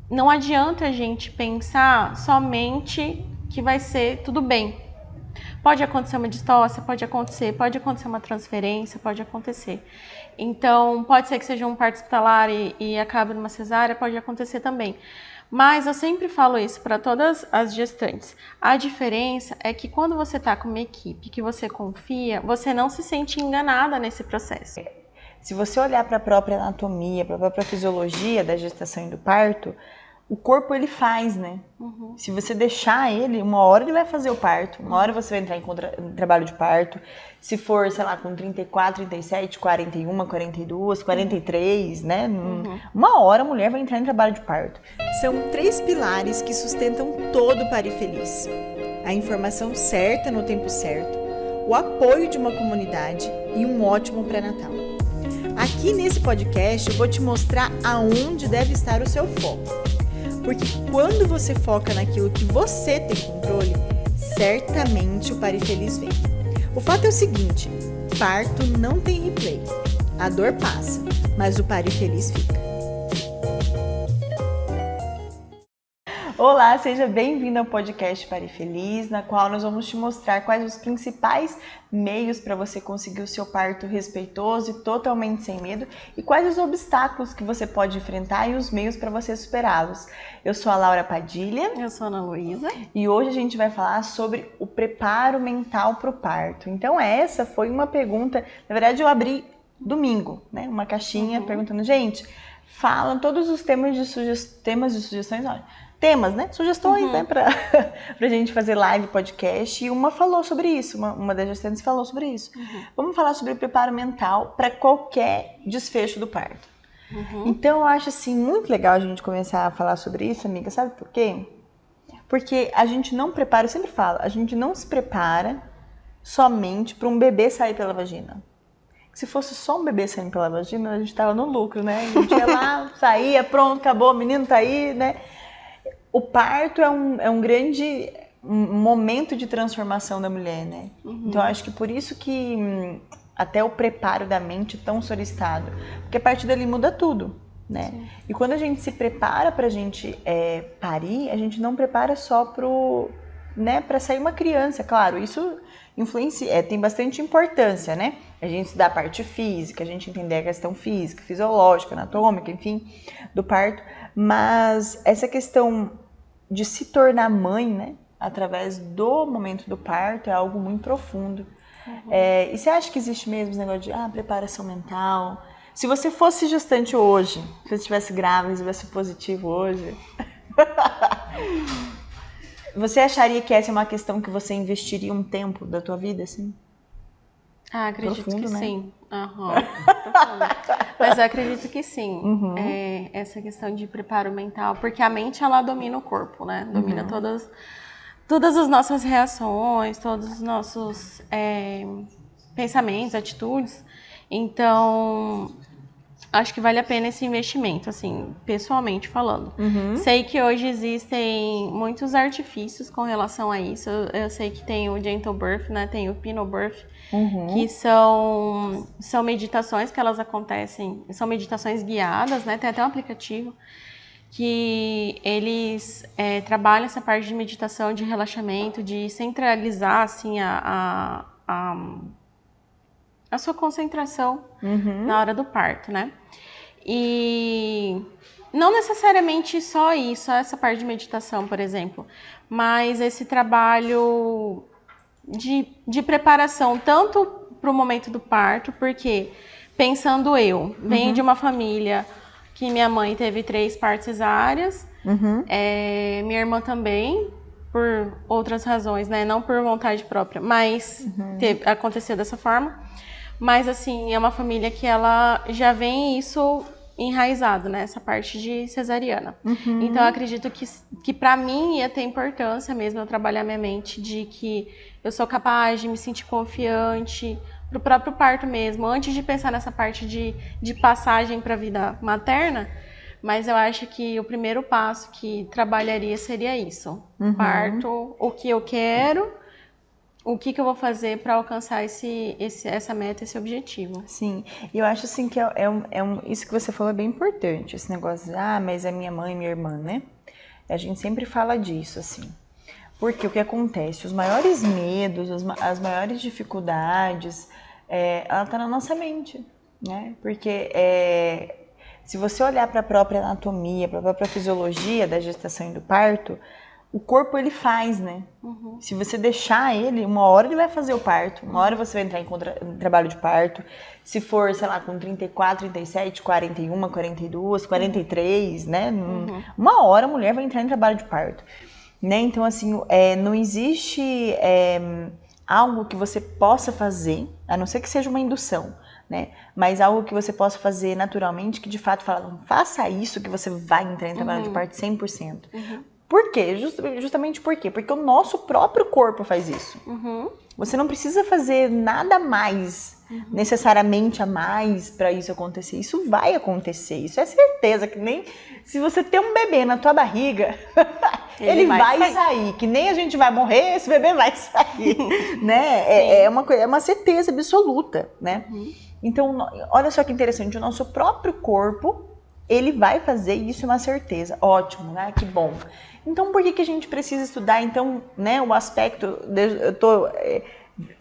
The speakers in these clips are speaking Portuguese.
Não adianta a gente pensar somente que vai ser tudo bem. Pode acontecer uma distócia, pode acontecer uma transferência, pode acontecer. Então, pode ser que seja um parto hospitalar e acabe numa cesárea, pode acontecer também. Mas eu sempre falo isso para todas as gestantes. A diferença é que quando você está com uma equipe que você confia, você não se sente enganada nesse processo. Se você olhar para a própria anatomia, para a própria fisiologia da gestação e do parto, o corpo ele faz, né? Se você deixar ele, uma hora ele vai fazer o parto, uma hora você vai entrar em trabalho de parto. Se for, sei lá, com 34, 37, 41, 42, 43, né? Uma hora a mulher vai entrar em trabalho de parto. São 3 pilares que sustentam todo o pare feliz. A informação certa no tempo certo, o apoio de uma comunidade e um ótimo pré-natal. Aqui nesse podcast eu vou te mostrar aonde deve estar o seu foco. Porque quando você foca naquilo que você tem controle, certamente o pare feliz vem. O fato é o seguinte, parto não tem replay. A dor passa, mas o pare feliz fica. Olá, seja bem-vindo ao podcast Pare Feliz, na qual nós vamos te mostrar quais os principais meios para você conseguir o seu parto respeitoso e totalmente sem medo e quais os obstáculos que você pode enfrentar e os meios para você superá-los. Eu sou a Laura Padilha. Eu sou a Ana Luísa. E hoje a gente vai falar sobre o preparo mental para o parto. Então essa foi uma pergunta, na verdade eu abri domingo, né? Uma caixinha perguntando, gente, falam todos os temas de sugestões, olha. Temas, né? Sugestões, né? Pra gente fazer live, podcast. E uma falou sobre isso, uma das gestantes falou sobre isso. Vamos falar sobre o preparo mental para qualquer desfecho do parto. Então, eu acho, assim, muito legal a gente começar a falar sobre isso, amiga. Sabe por quê? Porque a gente não prepara, eu sempre falo, a gente não se prepara somente para um bebê sair pela vagina. Se fosse só um bebê saindo pela vagina, a gente tava no lucro, né? A gente ia lá, saía, pronto, acabou, o menino tá aí, né? O parto é um grande momento de transformação da mulher, né? Então, eu acho que por isso que até o preparo da mente é tão solicitado. Porque a partir dali muda tudo, né? Sim. E quando a gente se prepara pra gente parir, a gente não prepara só pra sair uma criança. Claro, isso influencia, tem bastante importância, né? A gente estudar a parte física, a gente entender a questão física, fisiológica, anatômica, enfim, do parto. Mas essa questão de se tornar mãe, né, através do momento do parto é algo muito profundo. E você acha que existe mesmo esse negócio de preparação mental? Se você fosse gestante hoje, se você estivesse grávida, se tivesse positivo hoje, você acharia que essa é uma questão que você investiria um tempo da tua vida, assim? Acredito profundo, que né? sim. Mas eu acredito que sim. Essa questão de preparo mental, porque a mente ela domina o corpo, né? Domina todas as nossas reações, todos os nossos pensamentos, atitudes. Então, acho que vale a pena esse investimento, assim, pessoalmente falando. Sei que hoje existem muitos artifícios com relação a isso. Eu sei que tem o Gentle Birth, né? Tem o Penile Birth, que são meditações que elas acontecem, são meditações guiadas, né? Tem até um aplicativo que eles trabalham essa parte de meditação, de relaxamento, de centralizar, assim, a sua concentração na hora do parto, né? E não necessariamente só isso, só essa parte de meditação, por exemplo, mas esse trabalho de preparação, tanto para o momento do parto, porque, pensando venho de uma família que minha mãe teve 3 partos cesáreas, minha irmã também, por outras razões, né? Não por vontade própria, mas aconteceu dessa forma. Mas, assim, é uma família que ela já vem isso enraizado, né? Essa parte de cesariana. Então, eu acredito que para mim ia ter importância mesmo eu trabalhar minha mente de que eu sou capaz de me sentir confiante pro próprio parto mesmo, antes de pensar nessa parte de passagem para a vida materna. Mas eu acho que o primeiro passo que trabalharia seria isso. Parto, o que eu quero, o que eu vou fazer para alcançar essa meta, esse objetivo. Sim, e eu acho assim que isso que você falou é bem importante, esse negócio de, mas é minha mãe, minha irmã, né? A gente sempre fala disso, assim. Porque o que acontece? Os maiores medos, as maiores dificuldades, ela tá na nossa mente, né? Porque se você olhar para a própria anatomia, para a própria fisiologia da gestação e do parto, o corpo ele faz, né? Se você deixar ele, uma hora ele vai fazer o parto, uma hora você vai entrar em trabalho de parto. Se for, sei lá, com 34, 37, 41, 42, 43, né? Uma hora a mulher vai entrar em trabalho de parto, né? Então, assim, não existe algo que você possa fazer, a não ser que seja uma indução, né? Mas algo que você possa fazer naturalmente, que de fato fala, faça isso que você vai entrar em trabalho de parto 100%. Por quê? Justamente por quê? Porque o nosso próprio corpo faz isso. Você não precisa fazer nada mais, necessariamente a mais, para isso acontecer. Isso vai acontecer. Isso é certeza, que nem se você tem um bebê na tua barriga, ele vai sair. Que nem a gente vai morrer, esse bebê vai sair. Né? É uma certeza absoluta, né? Então, olha só que interessante. O nosso próprio corpo, ele vai fazer isso, é uma certeza. Ótimo, né? Que bom. Então, por que a gente precisa estudar, então, né, o aspecto... Eu tô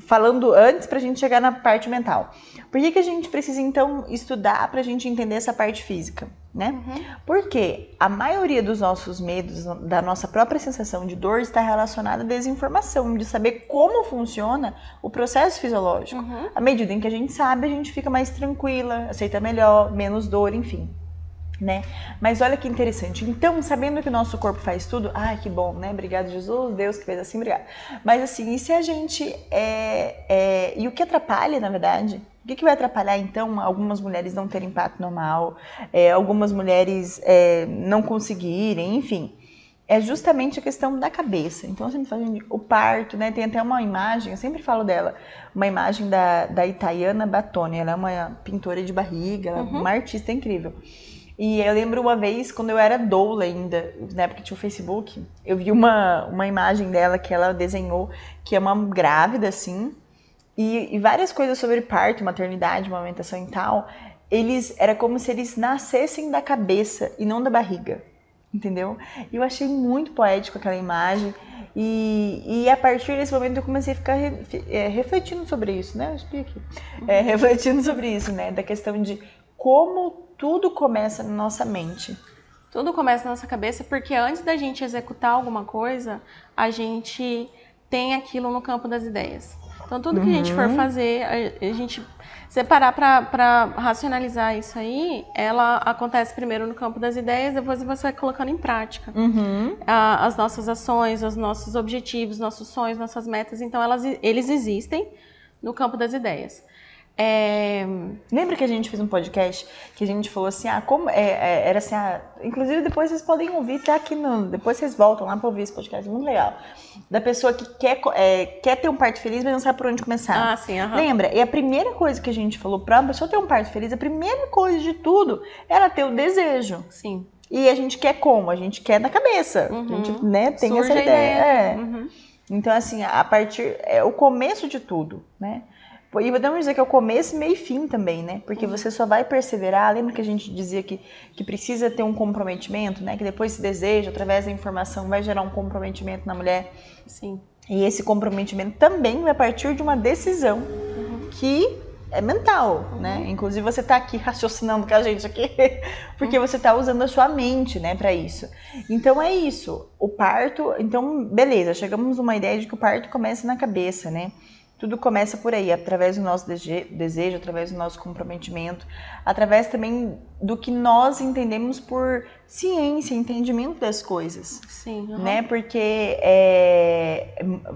falando antes pra gente chegar na parte mental. Por que a gente precisa, então, estudar pra gente entender essa parte física, né? Porque a maioria dos nossos medos, da nossa própria sensação de dor, está relacionada à desinformação, de saber como funciona o processo fisiológico. À medida em que a gente sabe, a gente fica mais tranquila, aceita melhor, menos dor, enfim. Né? Mas olha que interessante. Então, sabendo que o nosso corpo faz tudo, que bom, né? Obrigado, Jesus, Deus que fez assim, obrigado. Mas assim, e se a gente... E o que atrapalha, na verdade? O que vai atrapalhar, então, algumas mulheres não terem parto normal, algumas mulheres não conseguirem, enfim... É justamente a questão da cabeça. Então, eu sempre falo o parto, né? Tem até uma imagem, eu sempre falo dela, uma imagem da Itaiana Batoni. Ela é uma pintora de barriga, ela é uma artista incrível. E eu lembro uma vez, quando eu era doula ainda, na época que tinha o Facebook, eu vi uma imagem dela que ela desenhou, que é uma grávida, assim, e várias coisas sobre parto, maternidade, amamentação e tal, era como se eles nascessem da cabeça e não da barriga, entendeu? E eu achei muito poético aquela imagem, e a partir desse momento eu comecei a ficar refletindo sobre isso, né? Eu explico aqui. Refletindo sobre isso, né? Da questão de como tudo começa na nossa mente. Tudo começa na nossa cabeça porque antes da gente executar alguma coisa, a gente tem aquilo no campo das ideias. Então, tudo que a gente for fazer, a gente separar para racionalizar isso aí, ela acontece primeiro no campo das ideias, depois você vai colocando em prática. As nossas ações, os nossos objetivos, nossos sonhos, nossas metas, então eles existem no campo das ideias. Lembra que a gente fez um podcast que a gente falou assim, como era assim, inclusive depois vocês podem ouvir, tá aqui depois vocês voltam lá para ouvir esse podcast, muito legal, da pessoa que quer ter um parto feliz, mas não sabe por onde começar. Sim, Lembra? E a primeira coisa que a gente falou para uma pessoa ter um parto feliz, a primeira coisa de tudo é ela ter o desejo. Sim. E a gente quer como? A gente quer na cabeça. A gente, né, tem essa ideia. Então, assim, é o começo de tudo, né? E podemos dizer que é o começo, meio e fim também, né? Porque você só vai perseverar. Lembra que a gente dizia que precisa ter um comprometimento, né? Que depois esse desejo, através da informação, vai gerar um comprometimento na mulher. Sim. E esse comprometimento também vai partir de uma decisão que é mental, né? Inclusive você tá aqui raciocinando com a gente aqui, porque você tá usando a sua mente, né, para isso. Então é isso. O parto, então, beleza, chegamos numa ideia de que o parto começa na cabeça, né? Tudo começa por aí, através do nosso desejo, através do nosso comprometimento, através também do que nós entendemos por ciência, entendimento das coisas. Sim. Né? Porque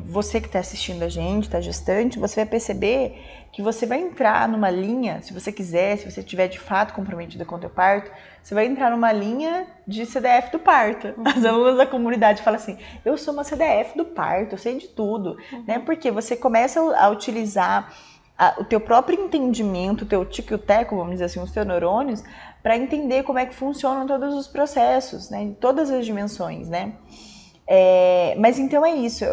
você que está assistindo a gente, está gestante, você vai perceber que você vai entrar numa linha, se você quiser, se você estiver de fato comprometido com o teu parto, você vai entrar numa linha de CDF do parto. As alunas da comunidade falam assim, eu sou uma CDF do parto, eu sei de tudo, né? Porque você começa a utilizar o teu próprio entendimento, o teu tico e o teco, vamos dizer assim, os teus neurônios, para entender como é que funcionam todos os processos, né? Em todas as dimensões, né? Mas então é isso.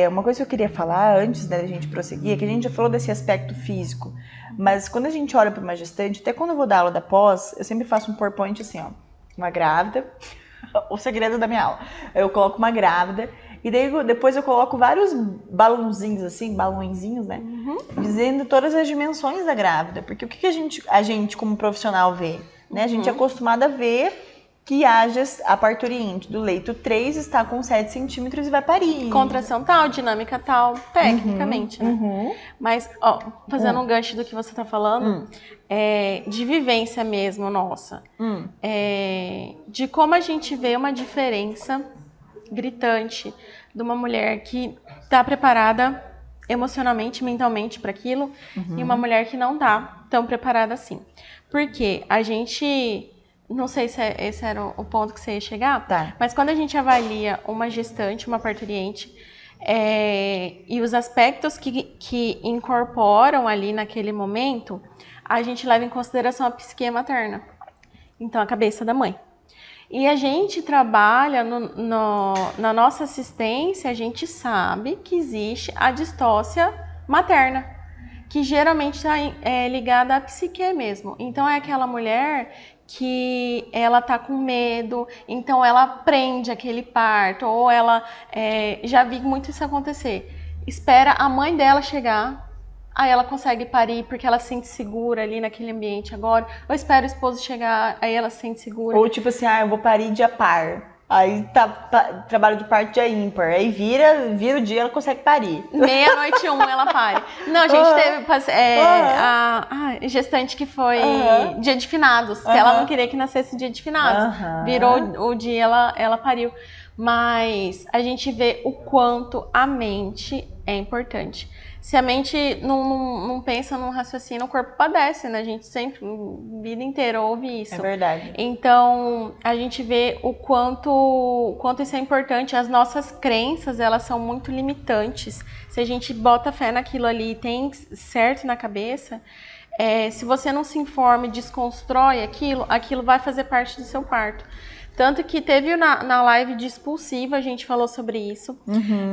Uma coisa que eu queria falar antes da gente prosseguir é que a gente já falou desse aspecto físico, mas quando a gente olha para uma gestante, até quando eu vou dar aula da pós, eu sempre faço um PowerPoint assim, ó, uma grávida, o segredo da minha aula. Eu coloco uma grávida e daí depois eu coloco vários balãozinhos assim, balãozinhos, né? Dizendo todas as dimensões da grávida, porque o que a gente como profissional vê, né? A gente é acostumado a ver que a parturiente do leito 3 está com 7 centímetros e vai parir. Contração tal, dinâmica tal, tecnicamente, né? Mas, ó, fazendo um gancho do que você tá falando, de vivência mesmo, nossa. De como a gente vê uma diferença gritante de uma mulher que tá preparada emocionalmente, mentalmente para aquilo, e uma mulher que não tá tão preparada assim. Porque a gente... Não sei se esse era o ponto que você ia chegar, mas quando a gente avalia uma gestante, uma parturiente, e os aspectos que incorporam ali naquele momento, a gente leva em consideração a psique materna, então a cabeça da mãe. E a gente trabalha na nossa assistência, a gente sabe que existe a distócia materna, que geralmente está ligada à psique mesmo. Então é aquela mulher que ela tá com medo, então ela prende aquele parto, ou ela, já vi muito isso acontecer, espera a mãe dela chegar, aí ela consegue parir porque ela se sente segura ali naquele ambiente agora, ou espera o esposo chegar, aí ela se sente segura. Ou tipo assim, eu vou parir dia par. Aí trabalho de parto dia ímpar. Aí vira o dia, ela consegue parir. Meia-noite ela pare. Não, a gente teve a gestante que foi dia de finados. Que ela não queria que nascesse dia de finados. Virou o dia, ela pariu. Mas a gente vê o quanto a mente é importante. Se a mente não pensa num raciocínio, o corpo padece, né? A gente sempre, a vida inteira, ouve isso. É verdade. Então, a gente vê o quanto isso é importante. As nossas crenças, elas são muito limitantes. Se a gente bota fé naquilo ali e tem certo na cabeça, se você não se informa e desconstrói aquilo vai fazer parte do seu parto. Tanto que teve na live de expulsiva, a gente falou sobre isso,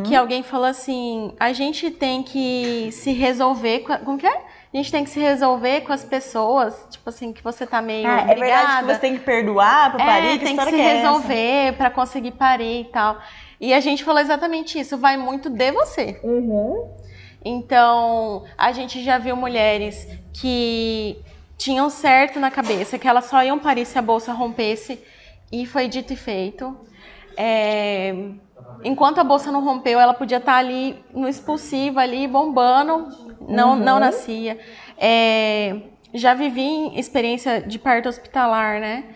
que alguém falou assim, a gente tem que se resolver, como que é? A gente tem que se resolver com as pessoas, tipo assim, que você tá meio brigada. É verdade que você tem que perdoar pra parir, que tem que se resolver pra conseguir parir e tal. E a gente falou exatamente isso, vai muito de você. Então, a gente já viu mulheres que tinham certo na cabeça, que elas só iam parir se a bolsa rompesse, e foi dito e feito. Enquanto a bolsa não rompeu, ela podia estar ali no expulsivo, ali bombando, não nascia. Já vivi experiência de parto hospitalar, né?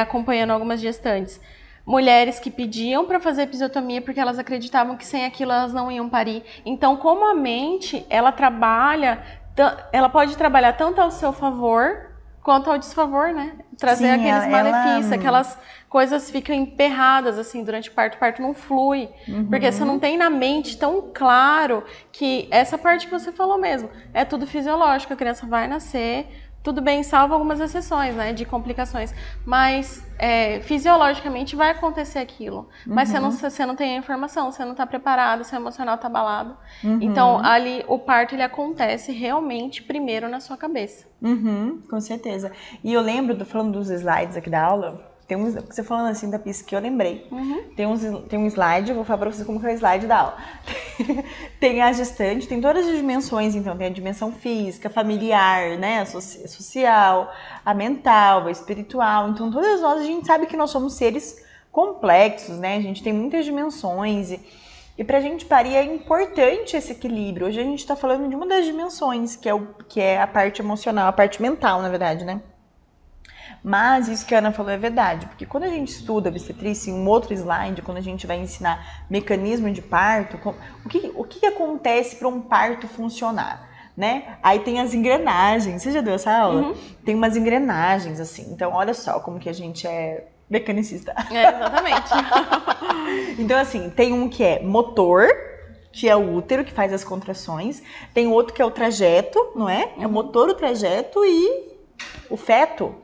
Acompanhando algumas gestantes. Mulheres que pediam para fazer episiotomia porque elas acreditavam que sem aquilo elas não iam parir. Então, como a mente, ela pode trabalhar tanto ao seu favor quanto ao desfavor, né? Trazer aqueles malefícios, aquelas coisas ficam emperradas, assim, durante o parto não flui. Porque você não tem na mente tão claro que essa parte que você falou mesmo, é tudo fisiológico, a criança vai nascer, tudo bem, salvo algumas exceções, né, de complicações, mas fisiologicamente vai acontecer aquilo. Mas você não tem a informação, você não está preparado, seu emocional está abalado. Então, ali, o parto, ele acontece realmente primeiro na sua cabeça. Com certeza. E eu lembro, falando dos slides aqui da aula, você falando assim da psique, eu lembrei. Tem um slide, eu vou falar pra vocês como que é o slide da aula. Tem a gestante, tem todas as dimensões, então tem a dimensão física, familiar, né, a social, a mental, a espiritual. Então todas nós, a gente sabe que nós somos seres complexos, né, a gente tem muitas dimensões e pra gente parir é importante esse equilíbrio. Hoje a gente tá falando de uma das dimensões, que é a parte emocional, a parte mental, na verdade, né. Mas isso que a Ana falou é verdade, porque quando a gente estuda obstetrícia, em um outro slide, quando a gente vai ensinar mecanismo de parto, o que acontece para um parto funcionar, né? Aí tem as engrenagens, você já deu essa aula? Tem umas engrenagens, assim, então olha só como que a gente é mecanicista. Exatamente. Então assim, tem um que é motor, que é o útero, que faz as contrações, tem outro que é o trajeto, não é? É o motor, o trajeto e o feto.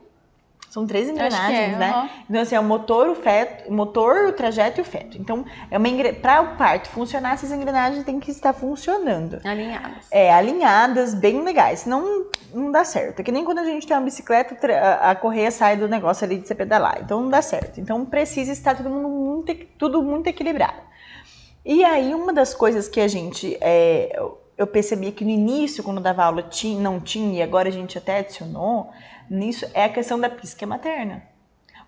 São 3 engrenagens, né? Uhum. Então, assim, é o motor, o trajeto e o feto. Então, para o parto funcionar, essas engrenagens têm que estar funcionando. Alinhadas. Alinhadas, bem legais. Senão, não dá certo. É que nem quando a gente tem uma bicicleta, a correia sai do negócio ali de você pedalar. Então, não dá certo. Então, precisa estar tudo muito equilibrado. E aí, uma das coisas que a gente... eu percebi que no início, quando dava aula, não tinha, e agora a gente até adicionou, nisso é a questão da písquia materna.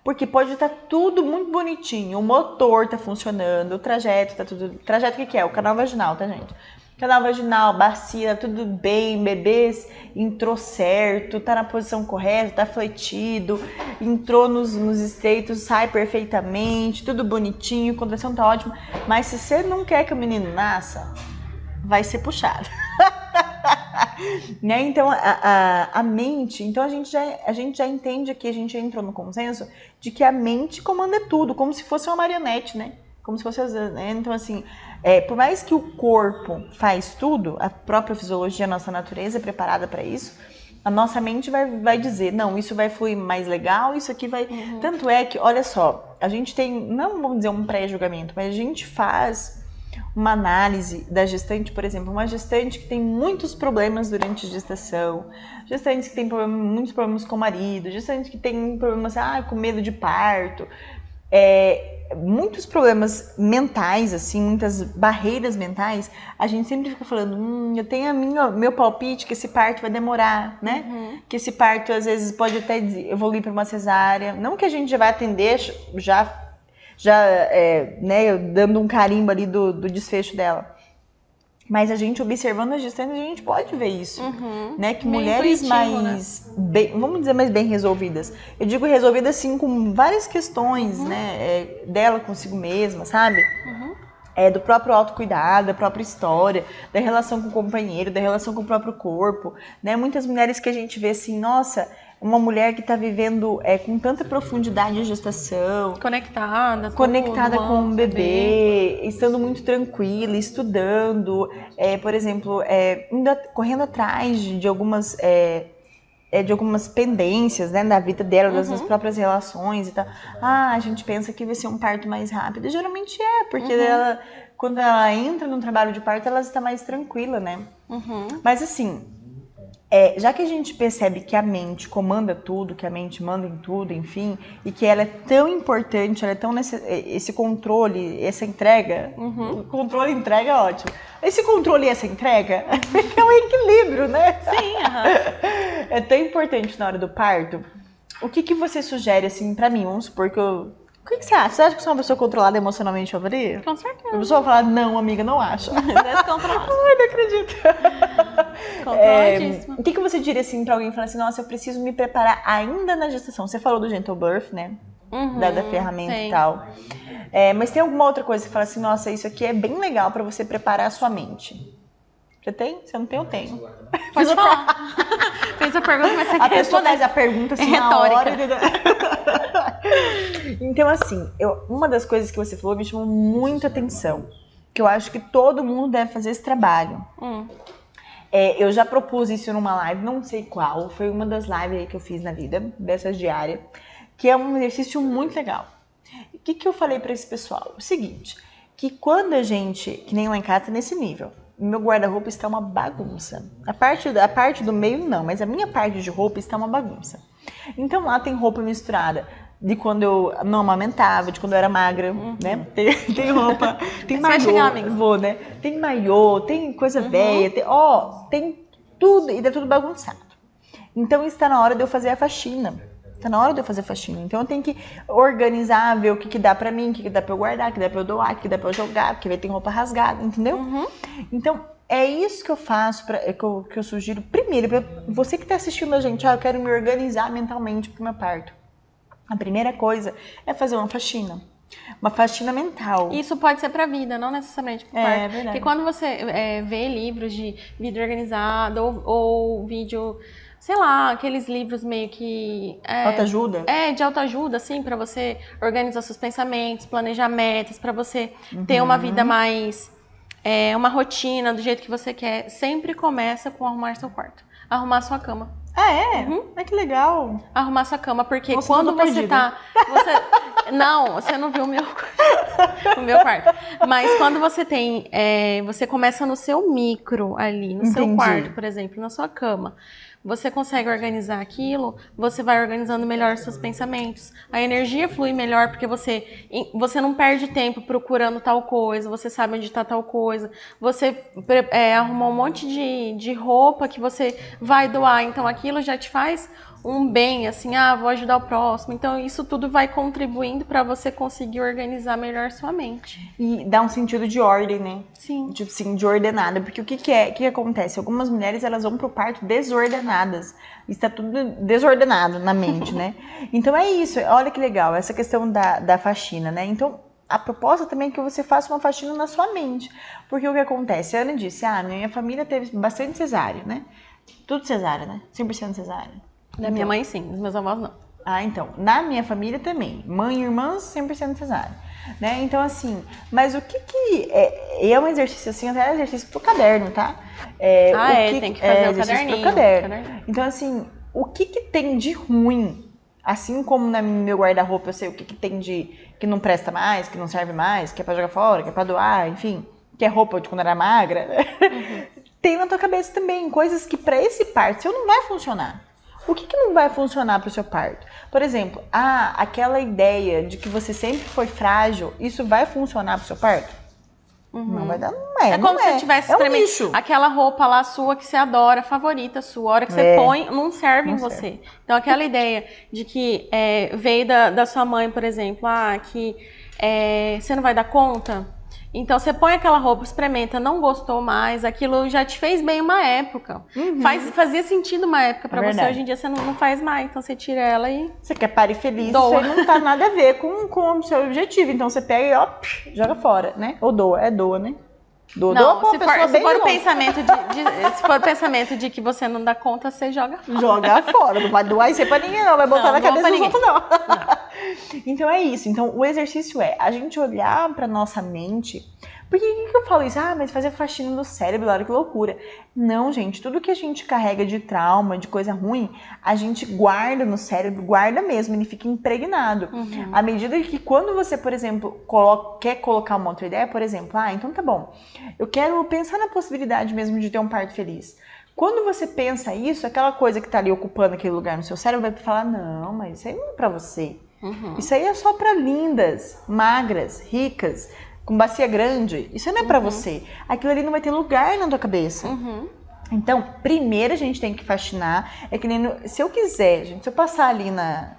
Porque pode estar tudo muito bonitinho, o motor tá funcionando, o trajeto tá tudo... Trajeto o que é? O canal vaginal, tá, gente? Canal vaginal, bacia, tudo bem, bebês entrou certo, tá na posição correta, tá fletido, entrou nos estreitos, sai perfeitamente, tudo bonitinho, contração tá ótima. Mas se você não quer que o menino nasça, vai ser puxado. Né? Então, a mente... Então, a gente já entende aqui, a gente já entrou no consenso de que a mente comanda tudo, como se fosse uma marionete, né? Como se fosse... Né? Então, assim, por mais que o corpo faz tudo, a própria fisiologia, a nossa natureza é preparada para isso, a nossa mente vai dizer, não, isso vai fluir mais legal, isso aqui vai... Uhum. Tanto é que, olha só, a gente tem, não vamos dizer um pré-julgamento, mas a gente faz uma análise da gestante, por exemplo, uma gestante que tem muitos problemas durante a gestação, gestantes que tem muitos problemas com o marido, gestantes que tem problemas com medo de parto, muitos problemas mentais, assim, muitas barreiras mentais, a gente sempre fica falando, eu tenho meu palpite que esse parto vai demorar, né? Uhum. Que esse parto às vezes pode até evoluir para uma cesárea, não que a gente já vai atender né, dando um carimbo ali do desfecho dela. Mas a gente observando a gestante, a gente pode ver isso, né? Que mulheres mais, né? Vamos dizer, mais bem resolvidas. Eu digo resolvidas, assim, com várias questões, né? Dela consigo mesma, sabe? Do próprio autocuidado, da própria história, da relação com o companheiro, da relação com o próprio corpo, né? Muitas mulheres que a gente vê assim, nossa... Uma mulher que está vivendo com tanta profundidade a gestação. Conectada com o bebê, estando muito tranquila, estudando. Por exemplo, correndo atrás de algumas pendências, né, da vida dela, das próprias relações e tal. A gente pensa que vai ser um parto mais rápido. E geralmente porque quando ela entra no trabalho de parto, ela está mais tranquila, né? Mas assim... já que a gente percebe que a mente comanda tudo, que a mente manda em tudo, enfim, e que ela é tão importante, ela é tão esse controle, essa entrega, o controle e entrega é ótimo. Esse controle e essa entrega é um equilíbrio, né? Sim, É tão importante na hora do parto. O que você sugere, assim, pra mim? Vamos supor que eu... O que você acha? Você acha que eu sou uma pessoa controlada emocionalmente, Maria? Com certeza. A pessoa vai falar, não, amiga, não acho. Descontrolada. Ai, não acredito. Controladíssima. O que você diria, assim, pra alguém que fala assim, nossa, eu preciso me preparar ainda na gestação? Você falou do Gentle Birth, né? Da ferramenta e tal. Mas tem alguma outra coisa que você fala assim, nossa, isso aqui é bem legal pra você preparar a sua mente? Você tem? Se eu não tenho, eu tenho. Pode falar. Fez a pergunta, mas você quer responder. A pessoa faz a pergunta assim na hora. Então, assim, uma das coisas que você falou me chamou muita atenção. Que eu acho que todo mundo deve fazer esse trabalho. Eu já propus isso numa live, não sei qual. Foi uma das lives aí que eu fiz na vida, dessas diárias. Que é um exercício muito legal. O que eu falei pra esse pessoal? O seguinte, que quando a gente, que nem lá em casa, nesse nível... Meu guarda-roupa está uma bagunça. A parte do meio não, mas a minha parte de roupa está uma bagunça. Então lá tem roupa misturada de quando eu não amamentava, de quando eu era magra, né? Tem roupa, tem maiô, né? Tem maiô, tem coisa velha, tem tudo, e tá tudo bagunçado. Então está na hora de eu fazer a faxina. Então eu tenho que organizar, ver o que dá pra mim, o que dá pra eu guardar, o que dá pra eu doar, o que dá pra eu jogar, porque vai ter roupa rasgada, entendeu? Então é isso que eu faço, que eu sugiro primeiro, pra você que tá assistindo a gente, eu quero me organizar mentalmente pro meu parto. A primeira coisa é fazer uma faxina. Uma faxina mental. Isso pode ser pra vida, não necessariamente pro parto. É verdade. Porque quando você vê livros de vida organizada ou vídeo... Sei lá, aqueles livros meio que... autoajuda? De autoajuda, assim, pra você organizar seus pensamentos, planejar metas, pra você ter uma vida mais... uma rotina do jeito que você quer. Sempre começa com arrumar seu quarto. Arrumar sua cama. Ah, é? Ai, que legal. Arrumar sua cama, porque Nossa, quando eu tô você perdida. Não, você não viu o meu quarto. Mas quando você tem... você começa no seu micro ali, no seu Entendi. quarto, por exemplo, na sua cama. Você consegue organizar aquilo, você vai organizando melhor os seus pensamentos. A energia flui melhor porque você não perde tempo procurando tal coisa, você sabe onde está tal coisa. Você arrumou um monte de roupa que você vai doar, então aquilo já te faz um bem, assim, vou ajudar o próximo. Então isso tudo vai contribuindo para você conseguir organizar melhor sua mente. E dá um sentido de ordem, né? Sim. Tipo assim, de ordenada. Porque o que acontece? Algumas mulheres, elas vão pro parto desordenadas. Está tudo desordenado na mente, né? Então é isso. Olha que legal, essa questão da faxina, né? Então, a proposta também é que você faça uma faxina na sua mente. Porque o que acontece? A Ana disse, minha família teve bastante cesárea, né? Tudo cesárea, né? 100% cesárea. Da minha mãe, sim. Dos meus avós, não. Então, na minha família também. Mãe e irmãs, 100% cesárea. Né? Então, assim, mas o que é um exercício, assim, até é exercício pro caderno, tá? Tem que fazer o caderninho. Pro caderno. Então, assim, o que tem de ruim? Assim como no meu guarda-roupa eu sei o que tem de que não presta mais, que não serve mais, que é pra jogar fora, que é pra doar, enfim, que é roupa de quando era magra. Tem na tua cabeça também coisas que pra esse parto seu não vai funcionar. O que não vai funcionar para o seu parto? Por exemplo, aquela ideia de que você sempre foi frágil, isso vai funcionar para o seu parto? Não vai dar, não é. É como se você tivesse lixo. Aquela roupa lá sua que você adora, favorita sua, a hora que você põe, não serve em você. Então, aquela ideia de que veio da sua mãe, por exemplo, que você não vai dar conta. Então, você põe aquela roupa, experimenta, não gostou mais, aquilo já te fez bem uma época. Fazia sentido uma época pra você, hoje em dia você não faz mais, então você tira ela e... Você quer parir feliz, isso aí não tá nada a ver com o seu objetivo, então você pega e joga fora, né? Ou doa, doa, né? Não, se for o pensamento de que você não dá conta, você joga fora. Joga fora, não vai doar isso aí pra ninguém não, vai botar na cabeça dos outros não. Então é isso, então o exercício é a gente olhar pra nossa mente. Por que eu falo isso? Mas fazer faxina no cérebro, olha que loucura. Não, gente, tudo que a gente carrega de trauma, de coisa ruim, a gente guarda no cérebro, guarda mesmo, ele fica impregnado. À medida que quando você, por exemplo, quer colocar uma outra ideia, por exemplo, então tá bom, eu quero pensar na possibilidade mesmo de ter um parto feliz. Quando você pensa isso, aquela coisa que tá ali ocupando aquele lugar no seu cérebro vai falar, não, mas isso aí não é pra você. Isso aí é só pra lindas, magras, ricas, com bacia grande, isso não é pra você. Aquilo ali não vai ter lugar na tua cabeça. Então, primeiro a gente tem que faxinar. É que nem se eu quiser, gente, se eu passar ali na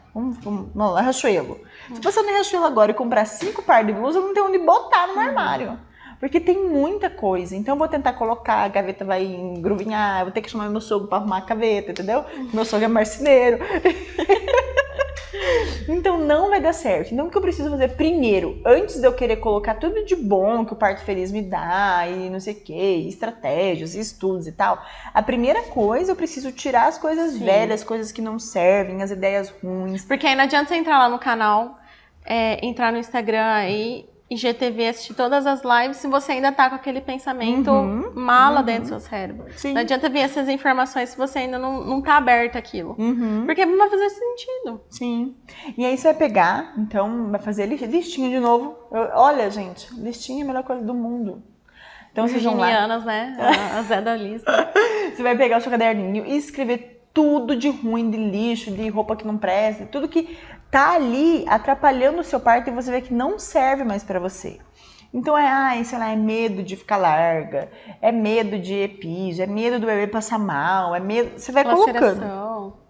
Riachuelo. Se eu passar na Riachuelo agora e comprar 5 pares de blusa, eu não tenho onde botar no meu armário. Porque tem muita coisa. Então eu vou tentar colocar, a gaveta vai engruvinhar, eu vou ter que chamar meu sogro pra arrumar a gaveta, entendeu? Meu sogro é marceneiro. Então não vai dar certo. Então o que eu preciso fazer primeiro, antes de eu querer colocar tudo de bom que o parto feliz me dá e não sei o que, estratégias, estudos e tal, a primeira coisa eu preciso tirar as coisas velhas, coisas que não servem, as ideias ruins. Porque aí não adianta você entrar lá no canal, entrar no Instagram aí, IGTV, assistir todas as lives se você ainda tá com aquele pensamento mala dentro do seu cérebro. Não adianta ver essas informações se você ainda não tá aberto aquilo. Porque não vai fazer sentido. Sim. E aí você vai pegar, então, vai fazer listinha de novo. Olha, gente, listinha é a melhor coisa do mundo. Então vocês vão lá. Né? A Zé da lista. Você vai pegar o seu caderninho e escrever tudo de ruim, de lixo, de roupa que não presta, tudo que tá ali atrapalhando o seu parto e você vê que não serve mais pra você. Então sei lá, é medo de ficar larga, é medo de epis, é medo do bebê passar mal, é medo... Você vai colocando.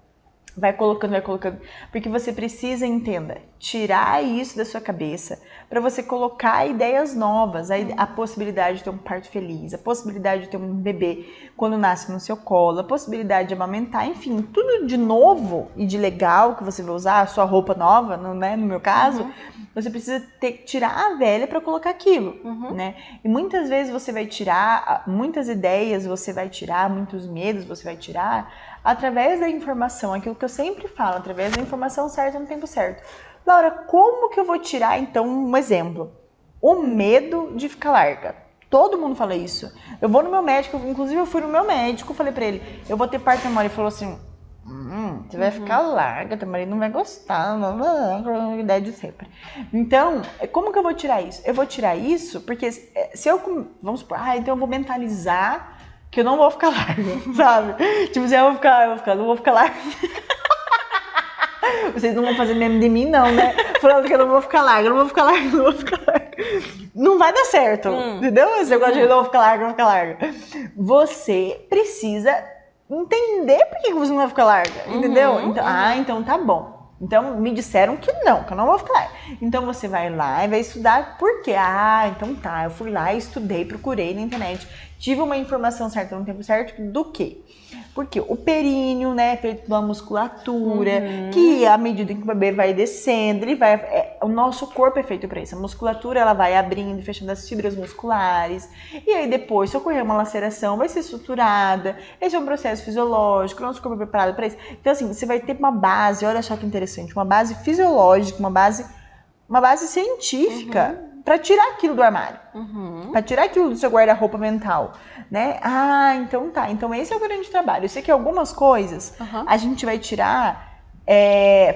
Vai colocando, porque você precisa, entenda, tirar isso da sua cabeça para você colocar ideias novas, a possibilidade de ter um parto feliz, a possibilidade de ter um bebê quando nasce no seu colo, a possibilidade de amamentar, enfim, tudo de novo e de legal que você vai usar, a sua roupa nova, né, no meu caso, você precisa tirar a velha para colocar aquilo, né? E muitas vezes você vai tirar, muitas ideias você vai tirar, muitos medos você vai tirar, através da informação, aquilo que eu sempre falo, através da informação certa no tempo certo. Laura, como que eu vou tirar, então, um exemplo? O medo de ficar larga. Todo mundo fala isso. Eu vou no meu médico, inclusive eu fui no meu médico, falei pra ele, eu vou ter parto normal. Ele falou assim, Você vai ficar larga, teu marido não vai gostar, ideia de sempre. Então, como que eu vou tirar isso? Eu vou tirar isso porque se eu, vamos supor, então eu vou mentalizar que eu não vou ficar larga, sabe? Tipo, se não vou ficar larga. Vocês não vão fazer meme de mim, não, né? Falando que eu não vou ficar larga, não vai dar certo, entendeu? Esse negócio de eu não vou ficar larga, Você precisa entender por que você não vai ficar larga, entendeu? Então tá bom. Então me disseram que eu não vou ficar larga. Então você vai lá e vai estudar por quê? Então tá, eu fui lá, estudei, procurei na internet, tive uma informação certa no tempo certo do quê? Porque o períneo, né, feito pela musculatura, que à medida que o bebê vai descendo, o nosso corpo é feito para isso. A musculatura, ela vai abrindo e fechando as fibras musculares. E aí depois, se ocorrer uma laceração, vai ser suturada. Esse é um processo fisiológico, o nosso corpo é preparado para isso. Então assim, você vai ter uma base, olha só que interessante, uma base fisiológica, uma base científica para tirar aquilo do armário, para tirar aquilo do seu guarda-roupa mental, né? Então tá. Então esse é o grande trabalho. Eu sei que algumas coisas a gente vai tirar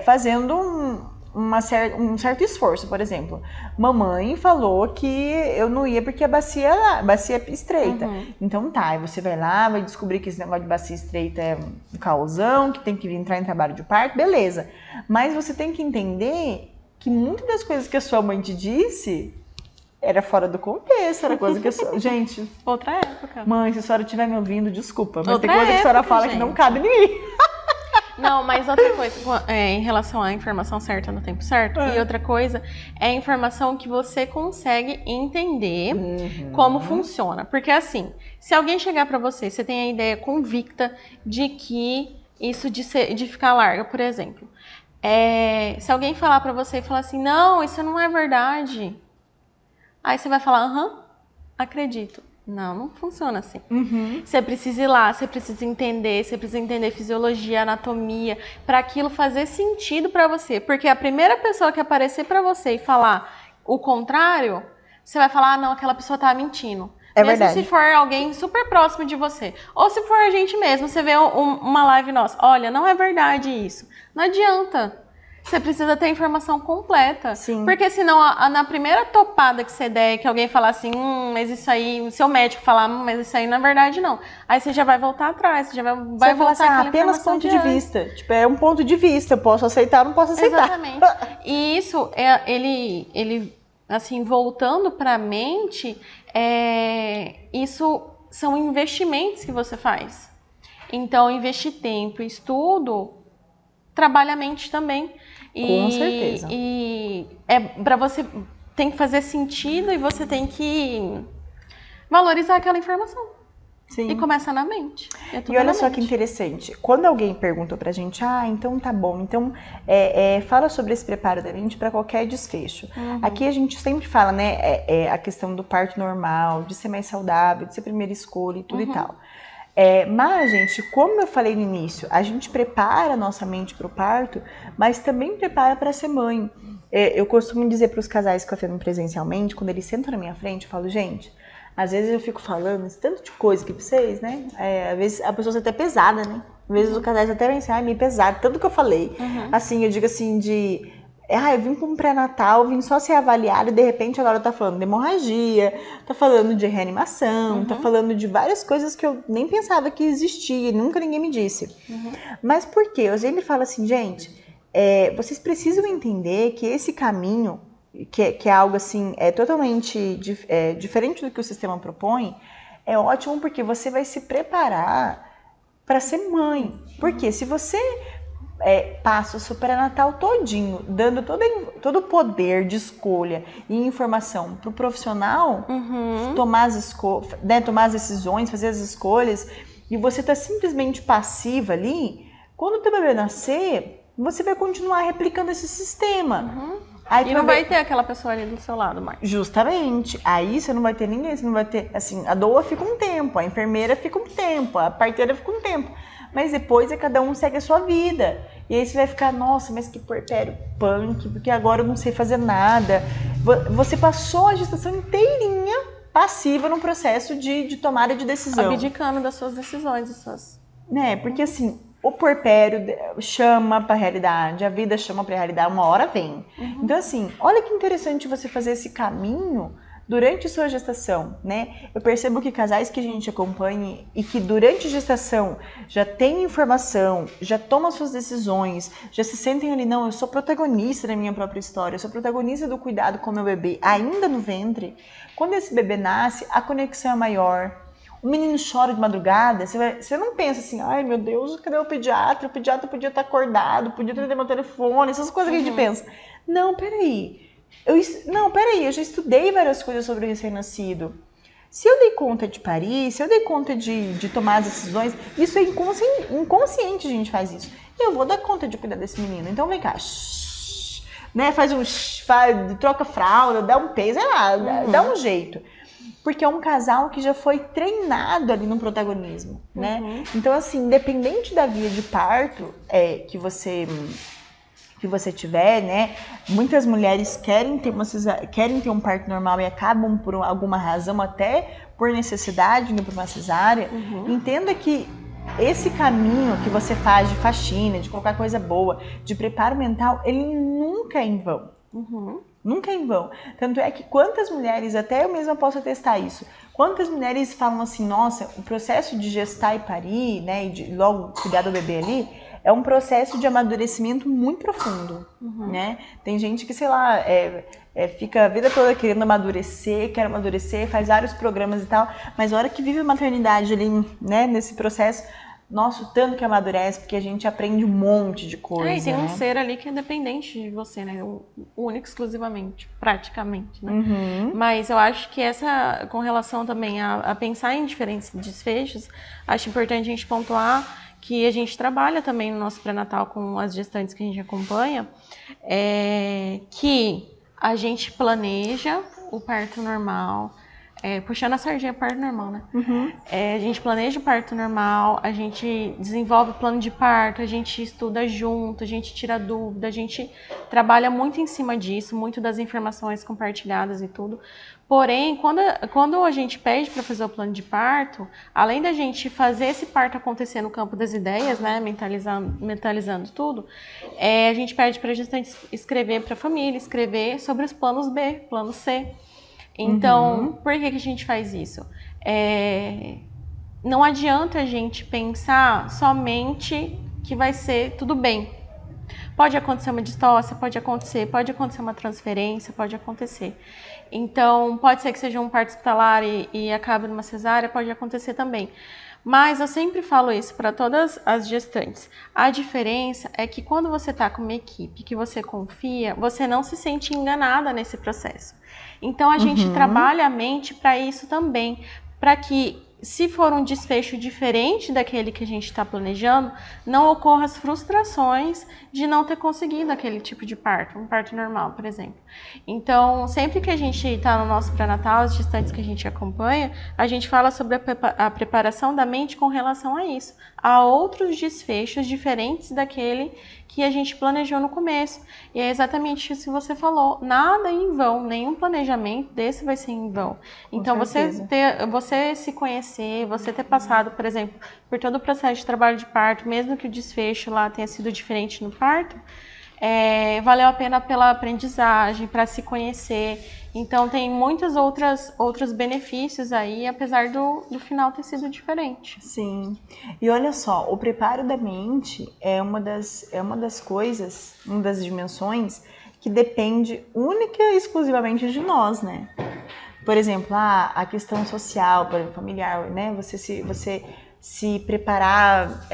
fazendo um certo esforço. Por exemplo, mamãe falou que eu não ia porque a bacia é estreita. Então tá, aí você vai lá, vai descobrir que esse negócio de bacia estreita é um causão, que tem que entrar em trabalho de parto, beleza. Mas você tem que entender que muitas das coisas que a sua mãe te disse era fora do contexto, era coisa que a sua... Gente... Outra época. Mãe, se a senhora estiver me ouvindo, desculpa, mas tem coisa que a senhora fala, gente, que não cabe em mim. Não, mas outra coisa, em relação à informação certa no tempo certo, e outra coisa é a informação que você consegue entender como funciona. Porque assim, se alguém chegar pra você, você tem a ideia convicta de que isso de ficar larga, por exemplo. Se alguém falar pra você e falar assim, não, isso não é verdade. Aí você vai falar, acredito. Não funciona assim. Você precisa ir lá, você precisa entender fisiologia, anatomia, para aquilo fazer sentido para você. Porque a primeira pessoa que aparecer para você e falar o contrário, você vai falar, não, aquela pessoa tá mentindo. Mesmo verdade. Se for alguém super próximo de você. Ou se for a gente mesmo, você vê uma live nossa. Olha, não é verdade isso. Não adianta. Você precisa ter a informação completa. Sim. Porque senão, na primeira topada que você der, que alguém falar assim, mas isso aí, o seu médico falar, mas isso aí na verdade não. Aí você já vai voltar atrás, você já vai voltar assim, apenas ponto de vista. Tipo, é um ponto de vista, eu posso aceitar, não posso aceitar. Exatamente. E isso, ele assim, voltando pra mente, isso são investimentos que você faz. Então, investir tempo, estudo, trabalha a mente também. Com certeza. E para você tem que fazer sentido e você tem que valorizar aquela informação. Sim. E começa na mente. E olha só que interessante. Quando alguém perguntou pra gente, então tá bom, então fala sobre esse preparo da mente para qualquer desfecho. Aqui a gente sempre fala, né, a questão do parto normal, de ser mais saudável, de ser primeira escolha e tudo e tal. Mas, gente, como eu falei no início, a gente prepara a nossa mente para o parto, mas também prepara para ser mãe. Eu costumo dizer para os casais que eu atendo presencialmente, quando eles sentam na minha frente, eu falo, gente, às vezes eu fico falando esse tanto de coisa aqui para vocês, né? Às vezes a pessoa é até pesada, né? Às vezes os casais até pensam, meio pesado, tanto que eu falei. Assim, eu digo assim, eu vim para um pré-natal, vim só ser avaliada e de repente agora tá falando de hemorragia, tá falando de reanimação, tá falando de várias coisas que eu nem pensava que existia, nunca ninguém me disse. Mas por quê? Eu sempre falo assim, gente, vocês precisam entender que esse caminho, que é algo assim, totalmente diferente do que o sistema propõe, é ótimo porque você vai se preparar para ser mãe. Porque se você passa o seu pré-natal todinho, dando todo o poder de escolha e informação para o profissional tomar as decisões, fazer as escolhas, e você está simplesmente passiva ali, quando o teu bebê nascer, você vai continuar replicando esse sistema. Aí não vai ter aquela pessoa ali do seu lado mais. Justamente. Aí você não vai ter ninguém, você não vai ter, assim, a doula fica um tempo, a enfermeira fica um tempo, a parteira fica um tempo. Mas depois cada um segue a sua vida. E aí você vai ficar, nossa, mas que puerpério punk, porque agora eu não sei fazer nada. Você passou a gestação inteirinha passiva no processo de tomada de decisão. Abdicando das suas decisões, das suas... Porque assim, o puerpério chama para a realidade, a vida chama para a realidade, uma hora vem. Então, assim, olha que interessante você fazer esse caminho durante sua gestação, né? Eu percebo que casais que a gente acompanha e que durante a gestação já tem informação, já tomam suas decisões, já se sentem ali, não, eu sou protagonista da minha própria história, eu sou protagonista do cuidado com o meu bebê, ainda no ventre. Quando esse bebê nasce, a conexão é maior. O menino chora de madrugada, você não pensa assim, ai meu Deus, cadê o pediatra? O pediatra podia estar acordado, podia ter meu telefone, essas coisas que a gente pensa. Não, peraí. Eu já estudei várias coisas sobre o recém-nascido. Se eu dei conta de parir, se eu dei conta de tomar as decisões, isso é inconsciente, a gente faz isso. Eu vou dar conta de cuidar desse menino. Então vem cá, né? Troca fralda, dá um peso, sei lá, dá um jeito. Porque é um casal que já foi treinado ali no protagonismo, né? Então, assim, independente da via de parto que você tiver, né? Muitas mulheres querem ter um parto normal e acabam por alguma razão, até por necessidade, indo para uma cesárea. Entenda que esse caminho que você faz de faxina, de colocar coisa boa, de preparo mental, ele nunca é em vão. Nunca é em vão. Tanto é que quantas mulheres, até eu mesma posso atestar isso, quantas mulheres falam assim, nossa, o processo de gestar e parir, né, e de logo cuidar do bebê ali, é um processo de amadurecimento muito profundo, né? Tem gente que, sei lá, fica a vida toda querendo quer amadurecer, faz vários programas e tal, mas a hora que vive a maternidade ali, né, nesse processo, nossa, o tanto que amadurece, porque a gente aprende um monte de coisa, e tem um né? ser ali que é dependente de você, né? Único, exclusivamente, praticamente, né? Mas eu acho que com relação também a pensar em diferentes desfechos, acho importante a gente pontuar que a gente trabalha também no nosso pré-natal com as gestantes que a gente acompanha, que a gente planeja o parto normal, puxando a sardinha parto normal, né? A gente planeja o parto normal, a gente desenvolve o plano de parto, a gente estuda junto, a gente tira dúvida, a gente trabalha muito em cima disso, muito das informações compartilhadas e tudo. Porém, quando a gente pede para fazer o plano de parto, além da gente fazer esse parto acontecer no campo das ideias, né, mentalizando tudo, a gente pede para a gestante escrever para a família, escrever sobre os planos B, plano C. Então, por que a gente faz isso? Não adianta a gente pensar somente que vai ser tudo bem. Pode acontecer uma distócia, pode acontecer uma transferência, pode acontecer. Então, pode ser que seja um parto hospitalar e acabe numa cesárea, pode acontecer também. Mas eu sempre falo isso para todas as gestantes. A diferença é que quando você está com uma equipe que você confia, você não se sente enganada nesse processo. Então, a gente trabalha a mente para isso também, para que, se for um desfecho diferente daquele que a gente está planejando, não ocorram as frustrações de não ter conseguido aquele tipo de parto, um parto normal, por exemplo. Então, sempre que a gente está no nosso pré-natal, as gestantes que a gente acompanha, a gente fala sobre a preparação da mente com relação a isso, a outros desfechos diferentes daquele que a gente planejou no começo. E é exatamente isso que você falou, nada em vão, nenhum planejamento desse vai ser em vão. Então, você se conhecer, você ter passado, por exemplo, por todo o processo de trabalho de parto, mesmo que o desfecho lá tenha sido diferente no parto, valeu a pena pela aprendizagem, para se conhecer. Então, tem muitos outros benefícios aí, apesar do final ter sido diferente. Sim. E olha só, o preparo da mente é uma das coisas, uma das dimensões que depende única e exclusivamente de nós, né? Por exemplo, a questão social, por exemplo, familiar, né? Você se preparar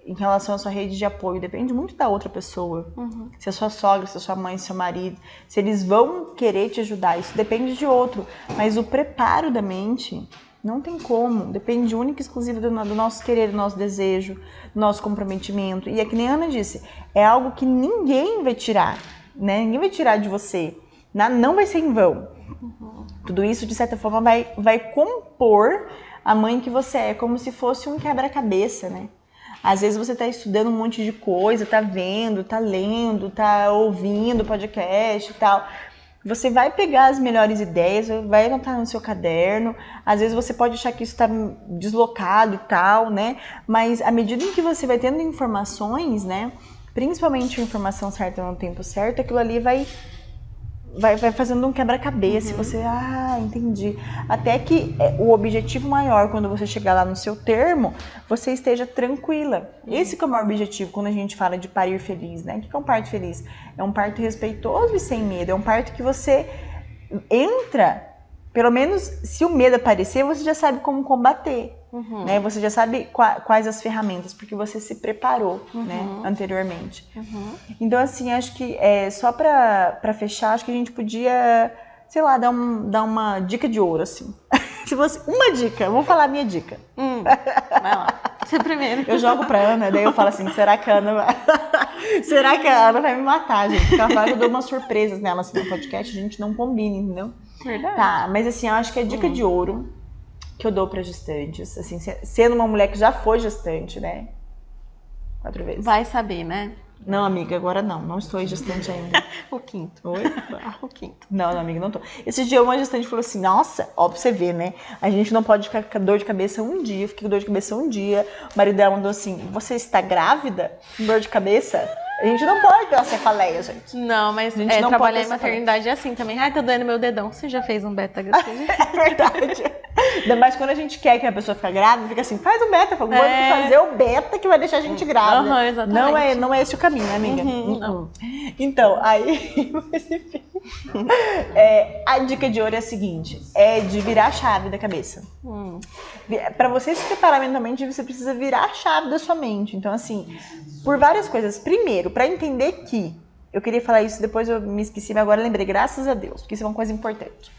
em relação à sua rede de apoio depende muito da outra pessoa. Se a sua sogra, se a sua mãe, se seu marido, se eles vão querer te ajudar, isso depende de outro. Mas o preparo da mente não tem como, depende única e exclusiva do nosso querer, do nosso desejo, do nosso comprometimento. E é que nem a Ana disse, é algo que ninguém vai tirar, né? Ninguém vai tirar de você, não vai ser em vão. Tudo isso, de certa forma, vai compor a mãe que você é, como se fosse um quebra-cabeça, né? Às vezes você está estudando um monte de coisa, está vendo, está lendo, está ouvindo podcast e tal. Você vai pegar as melhores ideias, vai anotar no seu caderno. Às vezes você pode achar que isso está deslocado e tal, né? Mas à medida em que você vai tendo informações, né? Principalmente a informação certa no tempo certo, aquilo ali vai fazendo um quebra-cabeça. E você, entendi. Até que o objetivo maior, quando você chegar lá no seu termo, você esteja tranquila. Esse que é o maior objetivo quando a gente fala de parir feliz, né? O que é um parto feliz? É um parto respeitoso e sem medo. É um parto que você entra, pelo menos se o medo aparecer, você já sabe como combater. Né? Você já sabe quais as ferramentas, porque você se preparou, né, anteriormente. Então, assim, acho que só pra fechar, acho que a gente podia, sei lá, dar uma dica de ouro, assim. Uma dica, vou falar a minha dica. Vai lá, você primeiro. Eu jogo pra Ana, daí eu falo assim, será que a Ana vai me matar, gente? Porque ela fala que eu dou umas surpresas nela, assim, no podcast, a gente não combina, entendeu? Verdade. Tá, mas assim, eu acho que a dica de ouro que eu dou para gestantes, assim, sendo uma mulher que já foi gestante, né? 4 vezes. Vai saber, né? Não, amiga, agora não estou gestante ainda. O quinto. Oi? O quinto. Não, amiga, não tô. Esse dia uma gestante falou assim, nossa, ó, pra você ver, né? A gente não pode ficar com dor de cabeça um dia, eu fiquei com dor de cabeça um dia. O marido dela mandou assim, você está grávida com dor de cabeça? A gente não pode ter uma cefaleia, gente. Não, mas não trabalhar pode em maternidade é assim também. Ai, tá doendo meu dedão. Você já fez um beta-HCG? É verdade. Ainda mais quando a gente quer que a pessoa fique grávida, fica assim, faz o beta. Vamos fazer o beta que vai deixar a gente grávida. Exatamente. Não é esse o caminho, né, amiga? Não. Então, aí... a dica de ouro é a seguinte, é de virar a chave da cabeça. Pra você se preparar mentalmente, você precisa virar a chave da sua mente. Então, assim, por várias coisas. Primeiro, pra entender que... Eu queria falar isso, depois eu me esqueci, mas agora lembrei, graças a Deus, porque isso é uma coisa importante.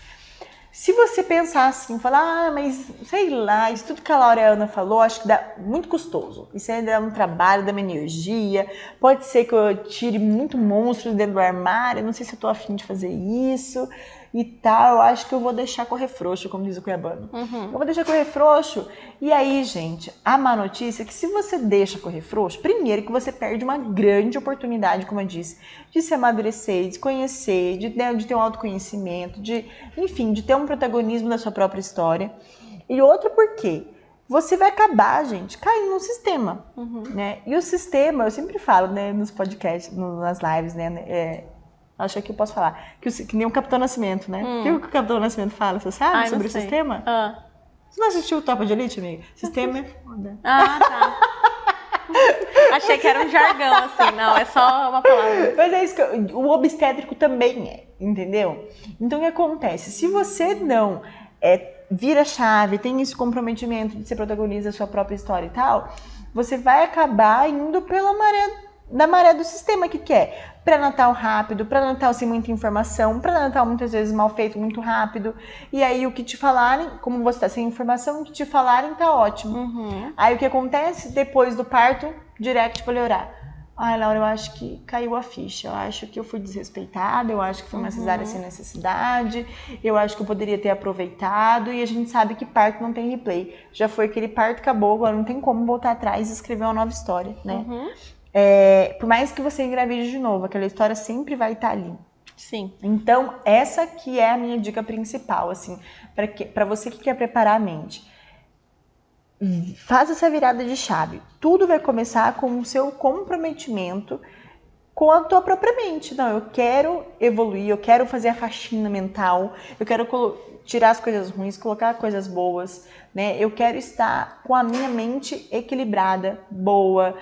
Se você pensar assim, falar, mas sei lá, isso tudo que a Laureana falou, acho que dá muito custoso. Isso ainda é um trabalho, dá uma energia. Pode ser que eu tire muito monstro dentro do armário, não sei se eu tô afim de fazer isso e tal. Eu acho que eu vou deixar correr frouxo, como diz o cuiabano. Eu vou deixar correr frouxo. E aí, gente, a má notícia é que se você deixa correr frouxo, primeiro que você perde uma grande oportunidade, como eu disse, de se amadurecer, de se conhecer, de ter um autoconhecimento, enfim, de ter um protagonismo da sua própria história. E outro porque você vai acabar, gente, caindo no sistema, né? E o sistema, eu sempre falo, né, nos podcasts, nas lives, né, acho que eu posso falar, que nem o Capitão Nascimento, né? O que o Capitão Nascimento fala, você sabe sobre o sistema? Você não assistiu o Tropa de Elite, amiga? Sistema é foda. Tá. Achei que era um jargão, assim. Não, é só uma palavra. Mas é isso que o obstétrico também é, entendeu? Então, o que acontece? Se você não vira chave, tem esse comprometimento de ser protagonista da sua própria história e tal, você vai acabar indo pela maré do sistema que quer. Pré-natal rápido, pré-natal sem muita informação, pré-natal muitas vezes mal feito, muito rápido. E aí o que te falarem, como você está sem informação, o que te falarem tá ótimo. Aí o que acontece? Depois do parto, direct pra orar. Ai, Laura, eu acho que caiu a ficha, eu acho que eu fui desrespeitada, eu acho que foi uma cesárea sem necessidade, eu acho que eu poderia ter aproveitado, e a gente sabe que parto não tem replay. Já foi aquele parto, acabou, agora não tem como voltar atrás e escrever uma nova história, né? Por mais que você engravide de novo, aquela história sempre vai estar ali. Sim. Então, essa que é a minha dica principal, assim, para você que quer preparar a mente. Faz essa virada de chave. Tudo vai começar com o seu comprometimento com a tua própria mente. Não, eu quero evoluir, eu quero fazer a faxina mental, eu quero tirar as coisas ruins, colocar coisas boas, né? Eu quero estar com a minha mente equilibrada, boa,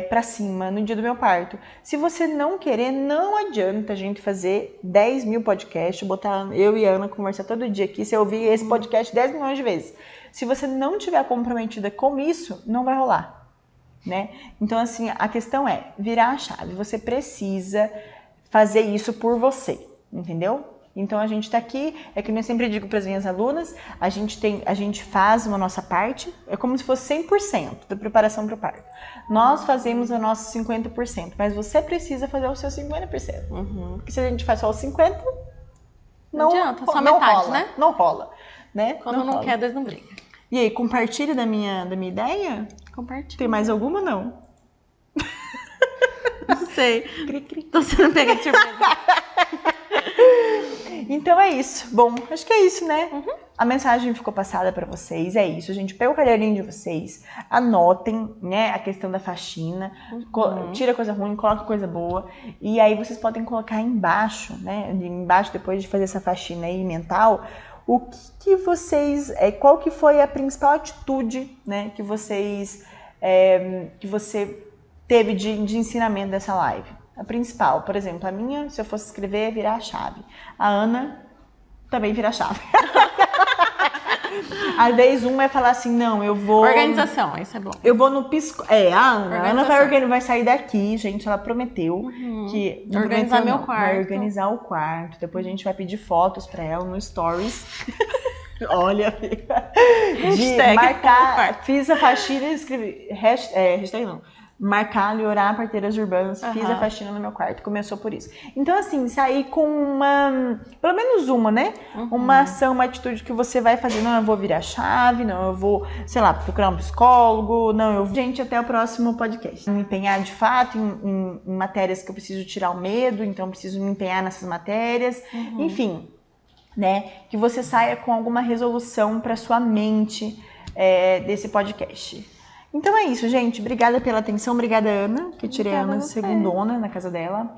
pra cima, no dia do meu parto. Se você não querer, não adianta a gente fazer 10 mil podcasts, botar eu e a Ana conversar todo dia aqui, você ouvir esse podcast 10 milhões de vezes. Se você não estiver comprometida com isso, não vai rolar, né? Então, assim, a questão é virar a chave. Você precisa fazer isso por você, entendeu? Então, a gente tá aqui, é que eu sempre digo para as minhas alunas, a gente faz uma nossa parte, é como se fosse 100% da preparação para o parto. Nós fazemos a nossa 50%, mas você precisa fazer o seu 50%. Porque se a gente faz só os 50%, não adianta, só metade, rola, né? Não rola, né? Quando não quer, Deus não briga. E aí, compartilha da minha ideia? Compartilha. Tem mais alguma, não? Não sei. Tô sendo pega de surpresa. Então é isso. Bom, acho que é isso, né? A mensagem ficou passada para vocês. É isso, gente. Pega o caderninho de vocês, anotem, né, a questão da faxina, tira coisa ruim, coloca coisa boa. E aí vocês podem colocar embaixo, né? Embaixo, depois de fazer essa faxina aí mental, o que vocês. Qual que foi a principal atitude, né, que vocês. Que você teve de ensinamento dessa live? A principal, por exemplo, a minha, se eu fosse escrever, é virar a chave. A Ana também vira a chave. A vez uma é falar assim, não, eu vou... Organização, isso é bom. Eu vou no pisco... A Ana vai sair daqui, gente, ela prometeu que... Organizar meu quarto. Vai organizar o quarto, depois a gente vai pedir fotos pra ela no Stories. Olha, de marcar, fiz a faxina e escrevi... hashtag não. Marcar e orar parteiras urbanas, fiz a faxina no meu quarto, começou por isso. Então, assim, sair com pelo menos uma, né? Uma ação, uma atitude que você vai fazer. Não, eu vou virar chave, não, eu vou, sei lá, procurar um psicólogo, não, eu vou... Gente, até o próximo podcast. Me empenhar, de fato, em matérias que eu preciso tirar o medo, então eu preciso me empenhar nessas matérias. Enfim, né? Que você saia com alguma resolução para sua mente desse podcast. Então é isso, gente. Obrigada pela atenção. Obrigada, Ana, que tirei a Ana segundona na casa dela.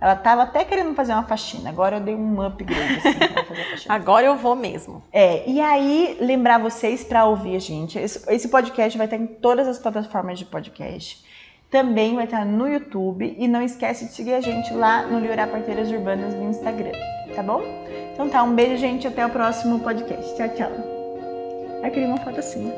Ela tava até querendo fazer uma faxina. Agora eu dei um upgrade, assim, pra fazer a faxina. Agora eu vou mesmo. E aí, lembrar vocês pra ouvir a gente. Esse podcast vai estar em todas as plataformas de podcast. Também vai estar no YouTube. E não esquece de seguir a gente lá no Liorar Parteiras Urbanas no Instagram. Tá bom? Então tá, um beijo, gente. Até o próximo podcast. Tchau, tchau. Eu queria uma foto assim.